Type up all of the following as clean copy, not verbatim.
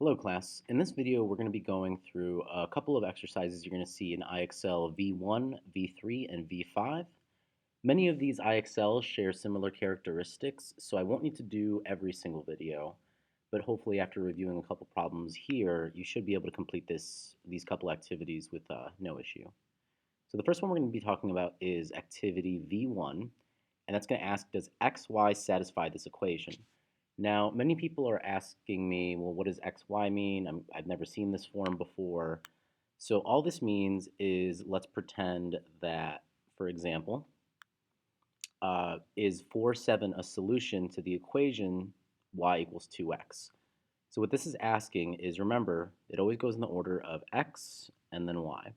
Hello class. In this video we're going to be going through a couple of exercises you're going to see in IXL V1, V3, and V5. Many of these IXLs share similar characteristics, so I won't need to do every single video, but hopefully after reviewing a couple problems here, you should be able to complete these couple activities with no issue. So the first one we're going to be talking about is activity V1, and that's going to ask, does XY satisfy this equation? Now, many people are asking me, well, what does XY mean? I've never seen this form before. So all this means is let's pretend that, for example, is 4, 7 a solution to the equation y equals 2x? So what this is asking is, remember, it always goes in the order of x and then y.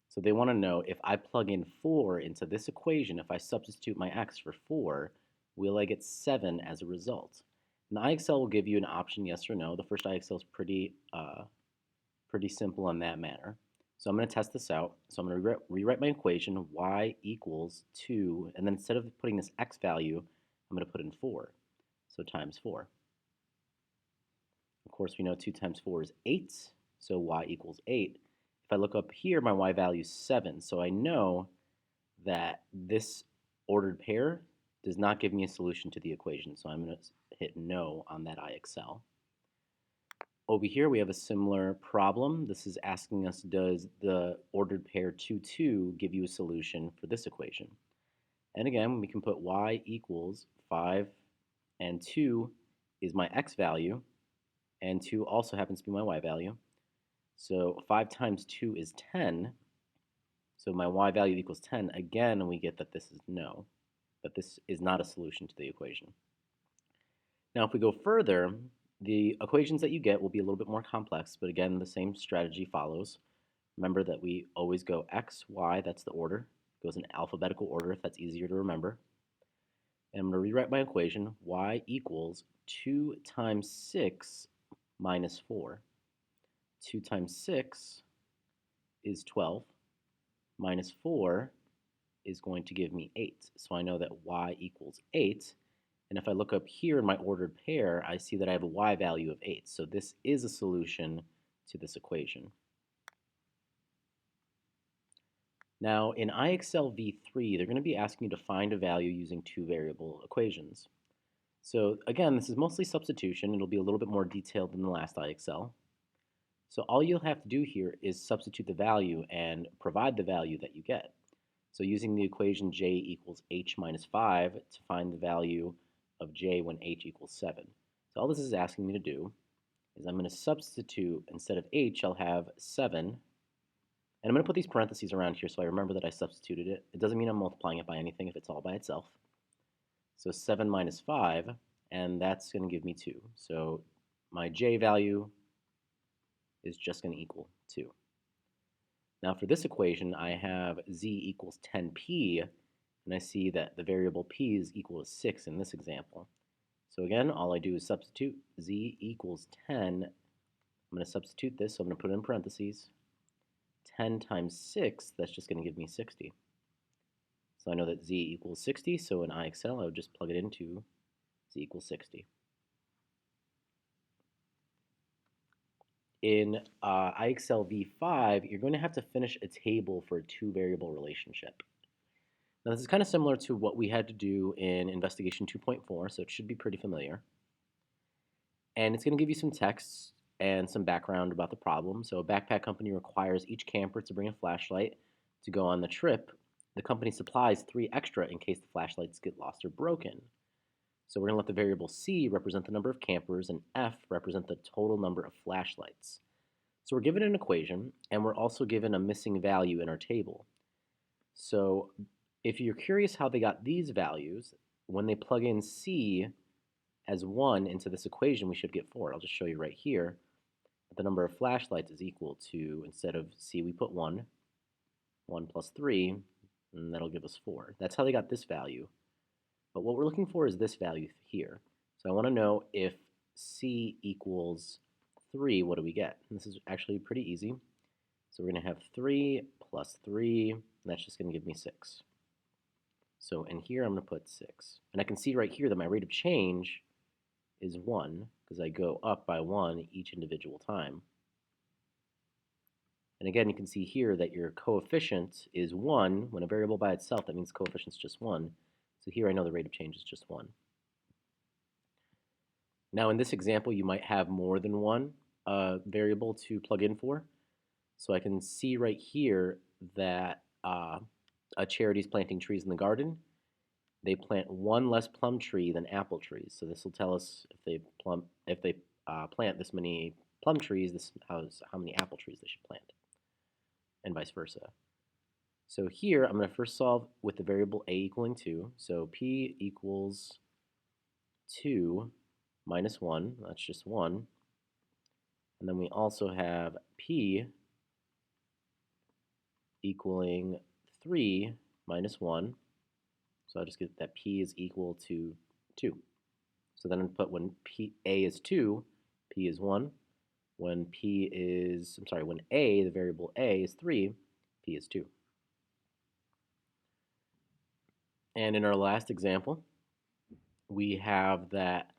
So they want to know if I plug in 4 into this equation, if I substitute my x for 4, will I get 7 as a result? And the IXL will give you an option, yes or no. The first IXL is pretty simple in that manner. So I'm going to test this out. So I'm going to rewrite my equation, y equals 2, and then instead of putting this x value, I'm going to put in 4. So times 4. Of course, we know 2 times 4 is 8, so y equals 8. If I look up here, my y value is 7, so I know that this ordered pair does not give me a solution to the equation, so I'm going to hit no on that IXL. Over here, we have a similar problem. This is asking us, does the ordered pair 2, 2 give you a solution for this equation? And again, we can put y equals 5, and 2 is my x value, and 2 also happens to be my y value. So 5 times 2 is 10. So my y value equals 10. Again, we get that this is no, that this is not a solution to the equation. Now, if we go further, the equations that you get will be a little bit more complex, but again, the same strategy follows. Remember that we always go x, y, that's the order. It goes in alphabetical order if that's easier to remember. And I'm going to rewrite my equation, y equals 2 times 6 minus 4. 2 times 6 is 12, minus 4 is going to give me 8. So I know that y equals 8. And if I look up here in my ordered pair, I see that I have a y value of 8. So this is a solution to this equation. Now, in IXL V3, they're going to be asking you to find a value using two variable equations. So again, this is mostly substitution. It'll be a little bit more detailed than the last IXL. So all you'll have to do here is substitute the value and provide the value that you get. So using the equation j equals h minus 5 to find the value of j when h equals 7. So all this is asking me to do is I'm going to substitute, instead of h, I'll have 7. And I'm going to put these parentheses around here so I remember that I substituted it. It doesn't mean I'm multiplying it by anything if it's all by itself. So 7 minus 5, and that's going to give me 2. So my j value is just going to equal 2. Now for this equation, I have z equals 10p, and I see that the variable p is equal to 6 in this example. So again, all I do is substitute z equals 10. I'm going to substitute this, so I'm going to put it in parentheses. 10 times 6, that's just going to give me 60. So I know that z equals 60, so in IXL I would just plug it into z equals 60. In IXL V5, you're going to have to finish a table for a two-variable relationship. Now, this is kind of similar to what we had to do in Investigation 2.4, so it should be pretty familiar. And it's going to give you some text and some background about the problem. So a backpack company requires each camper to bring a flashlight to go on the trip. The company supplies 3 extra in case the flashlights get lost or broken. So we're going to let the variable c represent the number of campers and f represent the total number of flashlights. So we're given an equation, and we're also given a missing value in our table. So if you're curious how they got these values, when they plug in c as 1 into this equation, we should get 4. I'll just show you right here. The number of flashlights is equal to, instead of c, we put 1, 1 plus 3, and that'll give us 4. That's how they got this value. But what we're looking for is this value here. So I want to know if c equals 3, what do we get? And this is actually pretty easy. So we're going to have 3 plus 3, and that's just going to give me 6. So in here I'm going to put 6. And I can see right here that my rate of change is 1 because I go up by 1 each individual time. And again, you can see here that your coefficient is 1. When a variable by itself, that means the coefficient is just 1. So here I know the rate of change is just 1. Now in this example, you might have more than one variable to plug in for. So I can see right here that a charity is planting trees in the garden. They plant one less plum tree than apple trees. So this will tell us if they plant this many plum trees, this is how many apple trees they should plant, and vice versa. So here I'm going to first solve with the variable a equaling 2. So p equals 2 minus 1. That's just 1. And then we also have p equaling 3 minus 1. So I'll just get that p is equal to 2. So then I put when a is 2, p is 1. When when a, the variable a, is 3, p is 2. And in our last example, we have that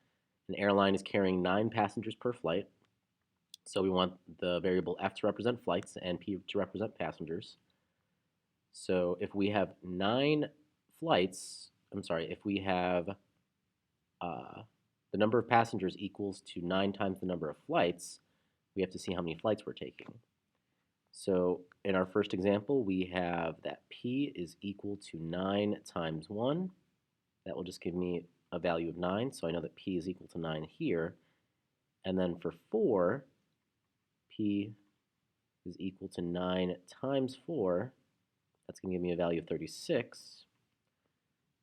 an airline is carrying 9 passengers per flight. So we want the variable f to represent flights and p to represent passengers. So if we have 9 flights, if we have the number of passengers equals to 9 times the number of flights, we have to see how many flights we're taking. So in our first example, we have that p is equal to 9 times 1. That will just give me a value of 9, so I know that p is equal to 9 here. And then for 4, p is equal to 9 times 4. That's going to give me a value of 36.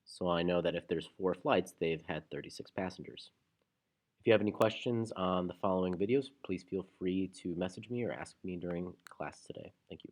So I know that if there's 4 flights, they've had 36 passengers. If you have any questions on the following videos, please feel free to message me or ask me during class today. Thank you.